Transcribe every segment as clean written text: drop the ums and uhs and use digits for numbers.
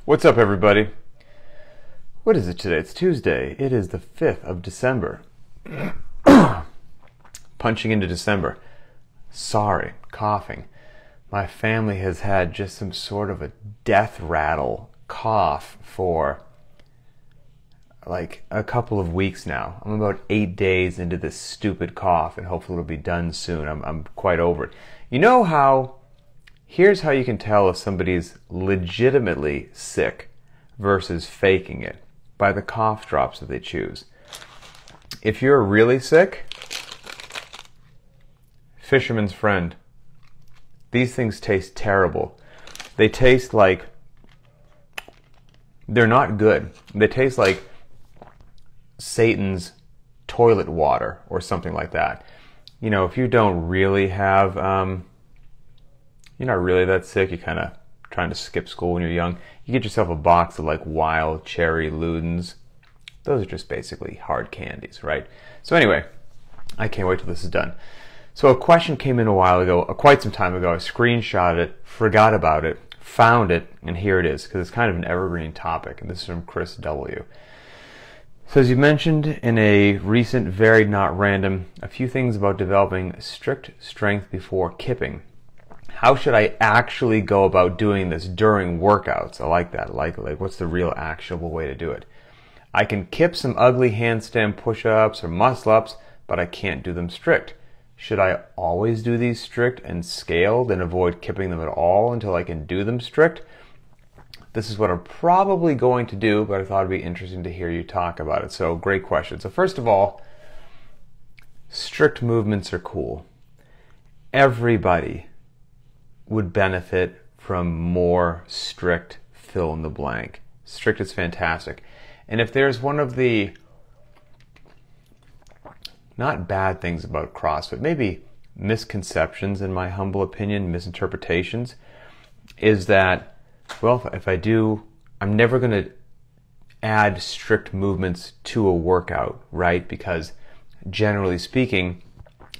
What's up, everybody? What is it today? It's Tuesday. It is the 5th of December. Punching into December. Sorry, coughing. My family has had just some sort of a death rattle cough for like a couple of weeks now. I'm about 8 days into this stupid cough, and hopefully it'll be done soon. I'm quite over it. You know how... Here's how you can tell if somebody's legitimately sick versus faking it, by the cough drops that they choose. If you're really sick, fisherman's friend. These things taste terrible. They taste like... They're not good. They taste like Satan's toilet water or something like that. You know, if you don't really have... you're not really that sick, you're kind of trying to skip school when you're young, you get yourself a box of like wild cherry Ludens. Those are just basically hard candies, right? So anyway, I can't wait till this is done. So a question came in a while ago, quite some time ago. I screenshotted it, forgot about it, found it, and here it is, because it's kind of an evergreen topic, and this is from Chris W. So as you mentioned in a recent Varied Not Random, a few things about developing strict strength before kipping. How should I actually go about doing this during workouts? I like that. Like what's the real actionable way to do it? I can kip some ugly handstand push-ups or muscle-ups, but I can't do them strict. Should I always do these strict and scaled and avoid kipping them at all until I can do them strict? This is what I'm probably going to do, but I thought it'd be interesting to hear you talk about it. So great question. So first of all, strict movements are cool. Everybody would benefit from more strict fill in the blank. Strict is fantastic. And if there's one of the not bad things about CrossFit, maybe misconceptions, in my humble opinion, misinterpretations, is that, well, if I do, I'm never going to add strict movements to a workout, right? Because generally speaking,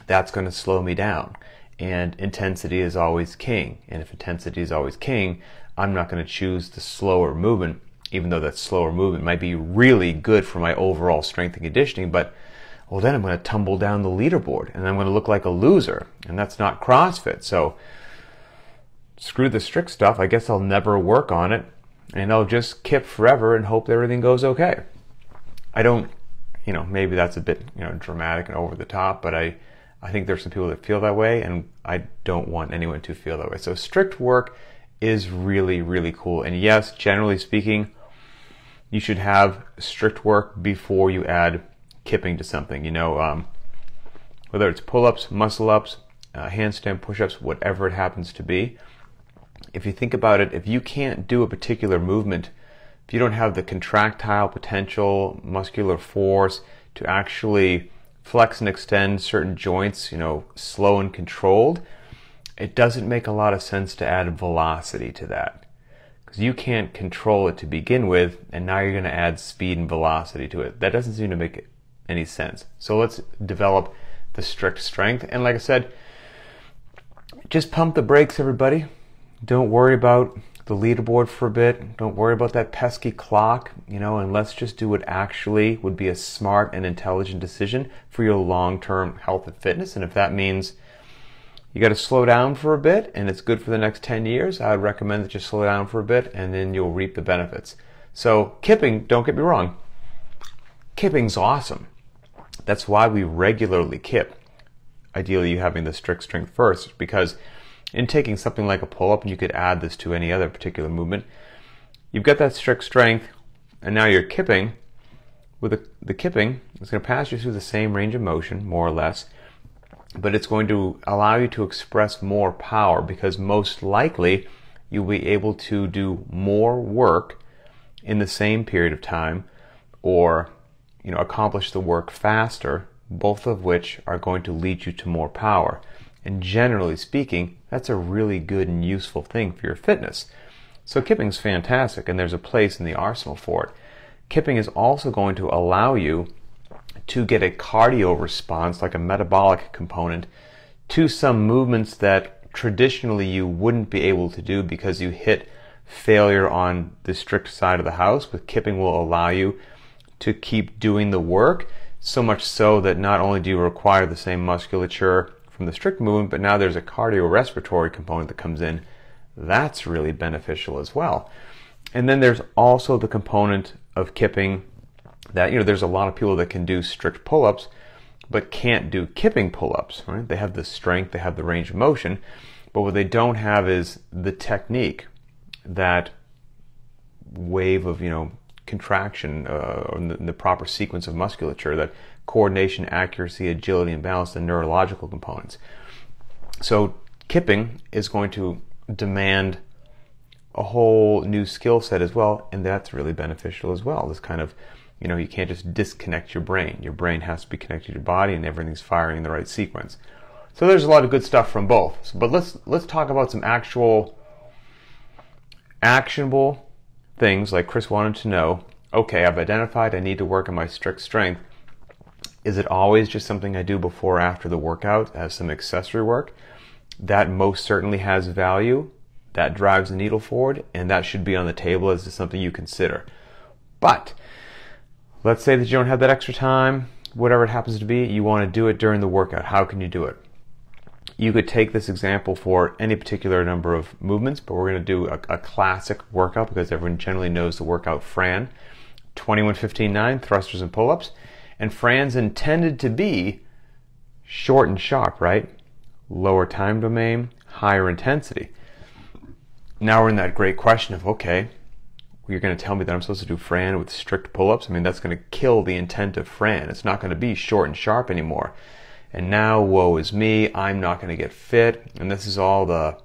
that's going to slow me down. And intensity is always king. And if intensity is always king, I'm not going to choose the slower movement, even though that slower movement might be really good for my overall strength and conditioning. But, well, then I'm going to tumble down the leaderboard and I'm going to look like a loser. And that's not CrossFit. So screw the strict stuff. I guess I'll never work on it. And I'll just kip forever and hope that everything goes okay. I don't, maybe that's a bit, dramatic and over the top, but I think there's some people that feel that way, and I don't want anyone to feel that way. So strict work is really, really cool. And yes, generally speaking, you should have strict work before you add kipping to something. Whether it's pull-ups, muscle-ups, handstand push-ups, whatever it happens to be. If you think about it, if you can't do a particular movement, if you don't have the contractile potential, muscular force to actually flex and extend certain joints, slow and controlled, it doesn't make a lot of sense to add velocity to that. Because you can't control it to begin with, and now you're going to add speed and velocity to it. That doesn't seem to make any sense. So let's develop the strict strength. And like I said, just pump the brakes, everybody. Don't worry about the leaderboard for a bit. Don't worry about that pesky clock, and let's just do what actually would be a smart and intelligent decision for your long-term health and fitness. And if that means you got to slow down for a bit and it's good for the next 10 years, I would recommend that you slow down for a bit and then you'll reap the benefits. So kipping, don't get me wrong, kipping's awesome. That's why we regularly kip. Ideally, you having the strict strength first, because in taking something like a pull-up, and you could add this to any other particular movement, you've got that strict strength, and now you're kipping. With the kipping, it's going to pass you through the same range of motion, more or less, but it's going to allow you to express more power, because most likely you'll be able to do more work in the same period of time, or accomplish the work faster, both of which are going to lead you to more power. And generally speaking, that's a really good and useful thing for your fitness. So kipping's fantastic, and there's a place in the arsenal for it. Kipping is also going to allow you to get a cardio response, like a metabolic component, to some movements that traditionally you wouldn't be able to do because you hit failure on the strict side of the house. With kipping will allow you to keep doing the work, so much so that not only do you require the same musculature from the strict movement, but now there's a cardiorespiratory component that comes in. That's really beneficial as well. And then there's also the component of kipping that, there's a lot of people that can do strict pull-ups but can't do kipping pull-ups, right? They have the strength, they have the range of motion, but what they don't have is the technique, that wave of, contraction, or the proper sequence of musculature, that coordination, accuracy, agility, and balance, the neurological components. So kipping is going to demand a whole new skill set as well, and that's really beneficial as well. This kind of, you can't just disconnect your brain. Your brain has to be connected to your body, and everything's firing in the right sequence. So there's a lot of good stuff from both. But let's talk about some actual actionable things. Like Chris wanted to know, okay, I've identified I need to work on my strict strength. Is it always just something I do before or after the workout as some accessory work? That most certainly has value. That drives the needle forward, and that should be on the table as something you consider. But let's say that you don't have that extra time, whatever it happens to be, you want to do it during the workout. How can you do it? You could take this example for any particular number of movements, but we're going to do a classic workout because everyone generally knows the workout Fran. 21-15-9, thrusters and pull-ups. And Fran's intended to be short and sharp, right? Lower time domain, higher intensity. Now we're in that great question of, okay, you're going to tell me that I'm supposed to do Fran with strict pull-ups? I mean, that's going to kill the intent of Fran. It's not going to be short and sharp anymore. And now, woe is me, I'm not going to get fit. And this is all the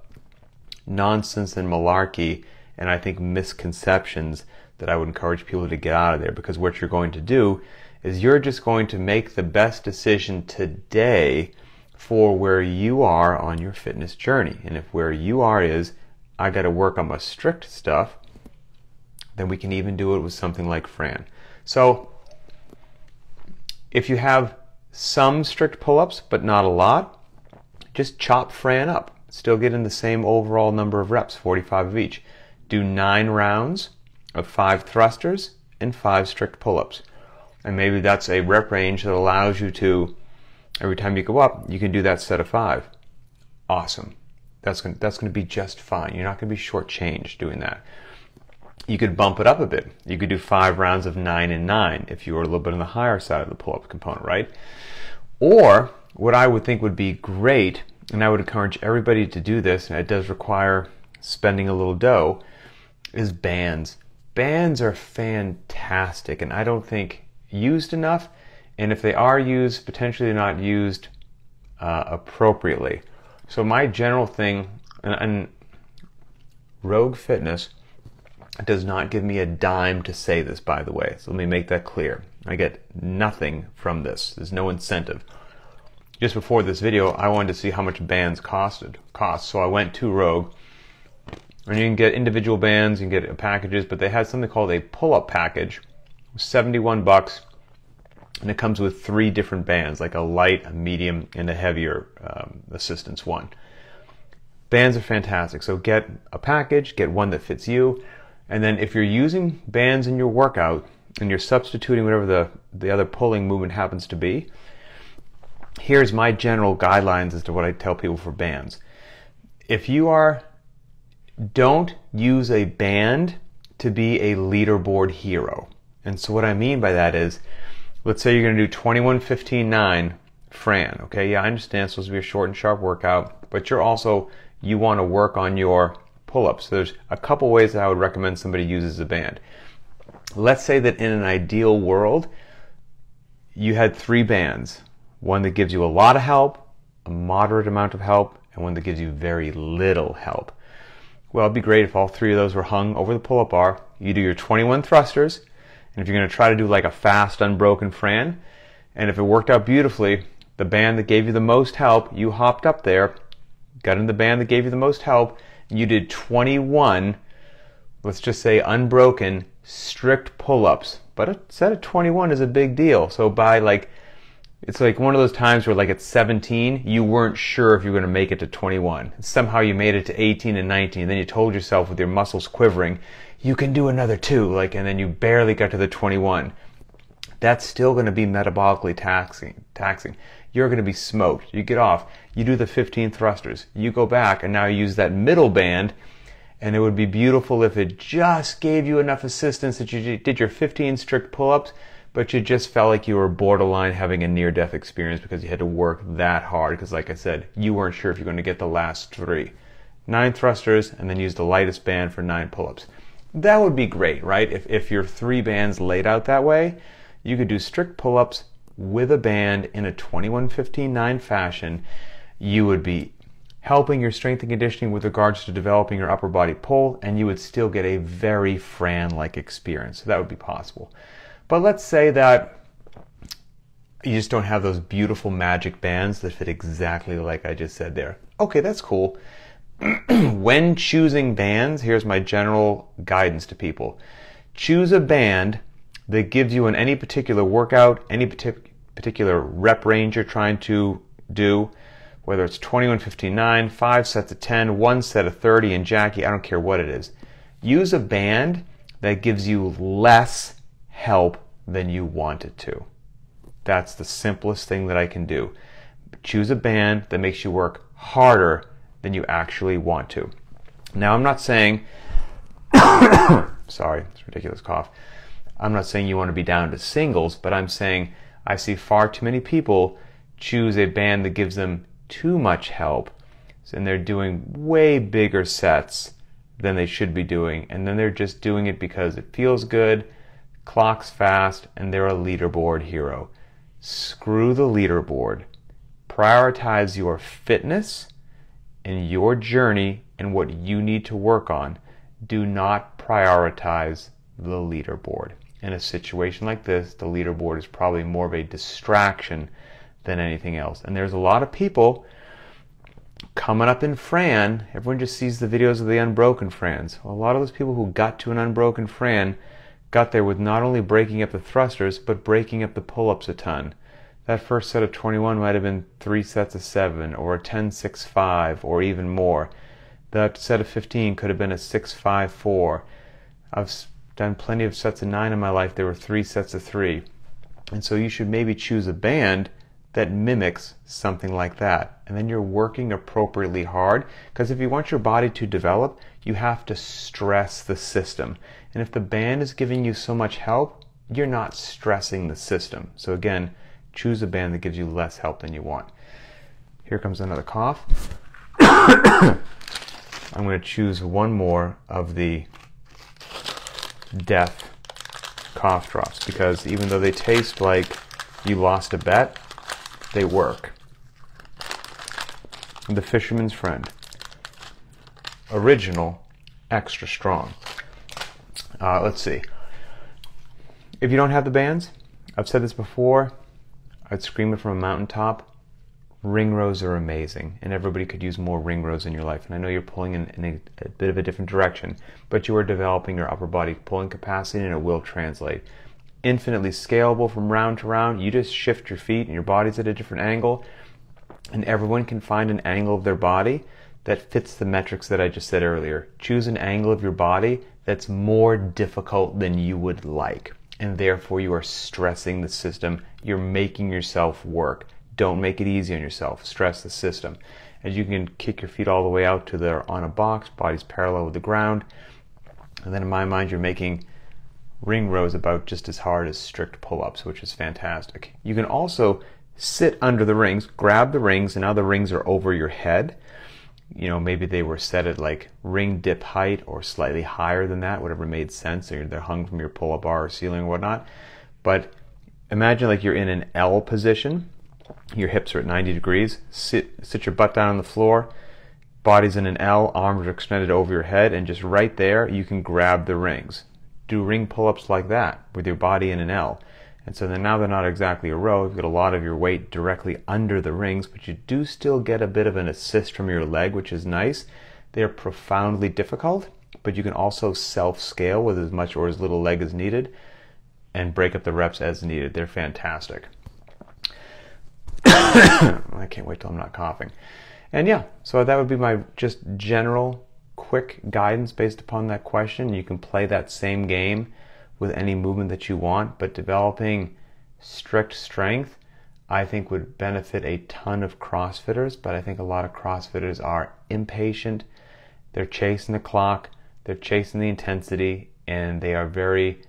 nonsense and malarkey, and I think misconceptions that I would encourage people to get out of there. Because what you're going to do is you're just going to make the best decision today for where you are on your fitness journey. And if where you are is, I got to work on my strict stuff, then we can even do it with something like Fran. So if you have some strict pull-ups, but not a lot, just chop Fran up. Still get in the same overall number of reps, 45 of each. Do 9 rounds of 5 thrusters and 5 strict pull-ups. And maybe that's a rep range that allows you to, every time you go up, you can do that set of 5. Awesome. That's going to be just fine. You're not going to be shortchanged doing that. You could bump it up a bit. You could do 5 rounds of 9 and 9 if you were a little bit on the higher side of the pull-up component, right? Or what I would think would be great, and I would encourage everybody to do this, and it does require spending a little dough, is bands. Bands are fantastic, and I don't think used enough, and if they are used, potentially they're not used appropriately. So my general thing, and Rogue Fitness does not give me a dime to say this, by the way, so let me make that clear. I get nothing from this. There's no incentive. Just before this video, I wanted to see how much bands cost, so I went to Rogue. And you can get individual bands, you can get packages, but they had something called a pull-up package, $71, and it comes with 3 different bands, like a light, a medium, and a heavier assistance one. Bands are fantastic, so get a package, get one that fits you, and then if you're using bands in your workout, and you're substituting whatever the other pulling movement happens to be, here's my general guidelines as to what I tell people for bands. If you don't use a band to be a leaderboard hero. And so what I mean by that is, let's say you're going to do 21-15-9 Fran. Okay, yeah, I understand it's supposed to be a short and sharp workout, but you want to work on your pull-ups. So there's a couple ways that I would recommend somebody uses a band. Let's say that in an ideal world, you had 3 bands. One that gives you a lot of help, a moderate amount of help, and one that gives you very little help. Well, it'd be great if all 3 of those were hung over the pull-up bar. You do your 21 thrusters, and if you're going to try to do like a fast, unbroken Fran, and if it worked out beautifully, the band that gave you the most help, you hopped up there, got in the band that gave you the most help, and you did 21, let's just say unbroken, strict pull-ups. But a set of 21 is a big deal. So by it's like one of those times where like at 17, you weren't sure if you were going to make it to 21. Somehow you made it to 18 and 19, and then you told yourself with your muscles quivering, you can do another 2, like, and then you barely got to the 21. That's still going to be metabolically taxing. You're going to be smoked. You get off, you do the 15 thrusters, you go back, and now you use that middle band, and it would be beautiful if it just gave you enough assistance that you did your 15 strict pull-ups, but you just felt like you were borderline having a near-death experience because you had to work that hard. Because like I said, you weren't sure if you're going to get the last 3. 9 thrusters, and then use the lightest band for 9 pull-ups. That would be great, right? If your 3 bands laid out that way, you could do strict pull-ups with a band in a 21-15-9 fashion. You would be helping your strength and conditioning with regards to developing your upper body pull, and you would still get a very Fran-like experience. So that would be possible. But let's say that you just don't have those beautiful magic bands that fit exactly like I just said there. Okay, that's cool. When choosing bands, here's my general guidance to people. Choose a band that gives you in any particular workout, any particular rep range you're trying to do, whether it's 21-15-9, 5 sets of 10, 1 set of 30, and Jackie, I don't care what it is. Use a band that gives you less help than you want it to. That's the simplest thing that I can do. Choose a band that makes you work harder than you actually want to. Now, I'm not saying, sorry, it's a ridiculous cough. I'm not saying you want to be down to singles, but I'm saying I see far too many people choose a band that gives them too much help, and they're doing way bigger sets than they should be doing, and then they're just doing it because it feels good, clocks fast, and they're a leaderboard hero. Screw the leaderboard. Prioritize your fitness and your journey and what you need to work on. Do not prioritize the leaderboard. In a situation like this, the leaderboard is probably more of a distraction than anything else. And there's a lot of people coming up in Fran. Everyone just sees the videos of the unbroken Frans. Well, a lot of those people who got to an unbroken Fran got there with not only breaking up the thrusters, but breaking up the pull-ups a ton. That first set of 21 might have been 3 sets of 7, or a 10-6-5, or even more. That set of 15 could have been a 6-5-4. I've done plenty of sets of 9 in my life. There were 3 sets of 3. And so you should maybe choose a band that mimics something like that. And then you're working appropriately hard, because if you want your body to develop, you have to stress the system. And if the band is giving you so much help, you're not stressing the system. So again, choose a band that gives you less help than you want. Here comes another cough. I'm going to choose one more of the death cough drops, because even though they taste like you lost a bet, they work. The Fisherman's Friend. Original, extra strong. Let's see. If you don't have the bands, I've said this before, I'd scream it from a mountaintop. Ring rows are amazing, and everybody could use more ring rows in your life. And I know you're pulling in a bit of a different direction, but you are developing your upper body pulling capacity, and it will translate. Infinitely scalable from round to round. You just shift your feet, and your body's at a different angle, and everyone can find an angle of their body that fits the metrics that I just said earlier. Choose an angle of your body that's more difficult than you would like, and therefore you are stressing the system. You're making yourself work. Don't make it easy on yourself. Stress the system. As you can kick your feet all the way out to the on a box, body's parallel with the ground, and then in my mind you're making ring rows about just as hard as strict pull-ups, which is fantastic. You can also sit under the rings, grab the rings, and now the rings are over your head. You know, maybe they were set at like ring dip height or slightly higher than that, whatever made sense, or they're hung from your pull-up bar or ceiling or whatnot. But imagine like you're in an L position. Your hips are at 90 degrees. Sit your butt down on the floor. Body's in an L, arms are extended over your head, and just right there you can grab the rings. Do ring pull-ups like that with your body in an L. And so then now they're not exactly a row. You've got a lot of your weight directly under the rings, but you do still get a bit of an assist from your leg, which is nice. They're profoundly difficult, but you can also self-scale with as much or as little leg as needed and break up the reps as needed. They're fantastic. I can't wait till I'm not coughing. And yeah, so that would be my just general quick guidance based upon that question. You can play that same game with any movement that you want, but developing strict strength, I think, would benefit a ton of CrossFitters, but I think a lot of CrossFitters are impatient. They're chasing the clock, they're chasing the intensity, and they are very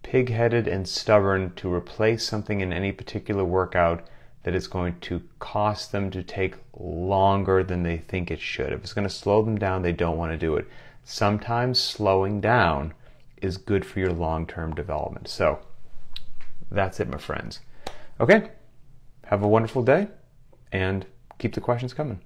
pig-headed and stubborn to replace something in any particular workout that is going to cost them to take longer than they think it should. If it's going to slow them down, they don't want to do it. Sometimes slowing down is good for your long-term development. So that's it, my friends. Okay, have a wonderful day, and keep the questions coming.